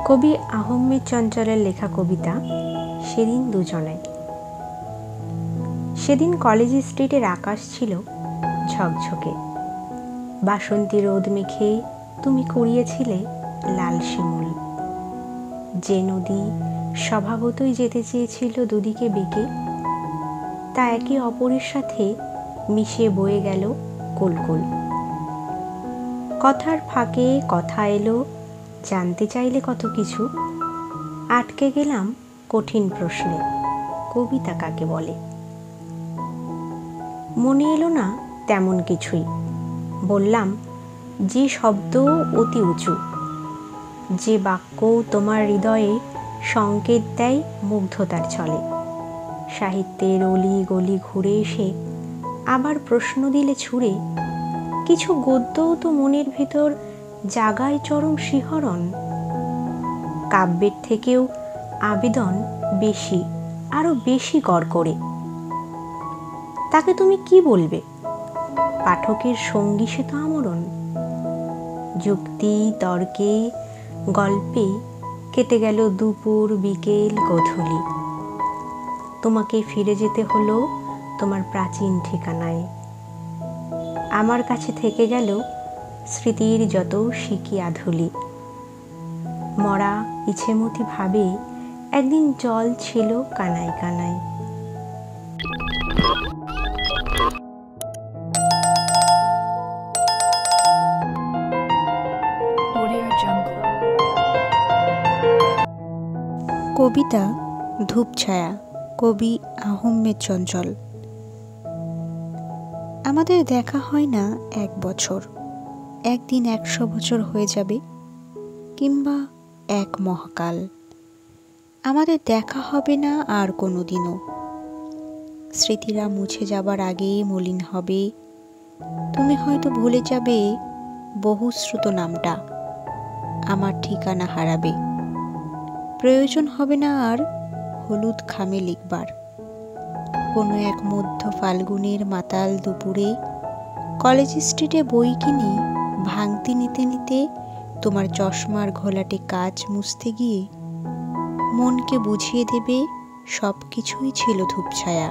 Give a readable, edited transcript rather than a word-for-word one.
কবি আহমেদ চঞ্চলের লেখা কবিতা সেদিন দুজনে। সেদিন কলেজ স্ট্রিটের আকাশ ছিল ঝকঝকে, বাসন্তী রোদ মেখে তুমি কুড়িয়েছিলে লাল শিমুল। যে নদী স্বভাবতই যেতে চেয়েছিল দুদিকে বেঁকে, তা একে অপরের সাথে মিশে বয়ে গেল কুলকুল। কথার ফাঁকে কথা এলো, জানতে চাইলে কত কিছু। আটকে গেলাম কঠিন প্রশ্নে, কবিতা কাকে বলে। মনে এলো না তেমন কিছুই, বললাম যে শব্দ অতি উঁচু, যে বাক্য তোমার হৃদয়ে সংকেত দেয় মুগ্ধতার ছলে। সাহিত্যের অলি গলি ঘুরে এসে আবার প্রশ্ন দিলে ছুঁড়ে, কিছু গদ্যও তো মনের ভেতর জাগায় চরম শিহরণ। কাব্যের থেকেও আবেদন বেশি, আরো বেশি কড়কড়ে। তাকে তুমি কি বলবে? পাঠকের সঙ্গী সে তো আমরণ। যুক্তি তর্কে গল্পে কেটে গেল দুপুর বিকেল গধূলি। তোমাকে ফিরে যেতে হলো তোমার প্রাচীন ঠিকানায়। আমার কাছে থেকে গেল স্মৃতির যত সিকি আধুলি। মরা ইছেমতি ভাবে একদিন জল ছিল কানায় কানায়। কবিতা ধূপছায়া, কবি আহমেদ চঞ্চল। আমাদের দেখা হয় না 1 বছর, একদিন 100 বছর হয়ে যাবে, কিংবা 1 মহাকাল। আমাদের দেখা হবে না আর কোনো দিনও। স্মৃতিরা মুছে যাবার আগেই মলিন হবে। তুমি হয়তো ভুলে যাবে বহুশ্রুত নামটা, আমার ঠিকানা হারাবে। প্রয়োজন হবে না আর হলুদ খামে লিখবার। কোনো এক মধ্য ফাল্গুনের মাতাল দুপুরে কলেজ স্ট্রিটে বই কিনে ভাঙতি নিতে নিতে তোমার চশমার ঘোলাটে কাচ মুছতে গিয়ে মনকে বুঝিয়ে দেবে সব কিছুই ছিল ধূপছায়া।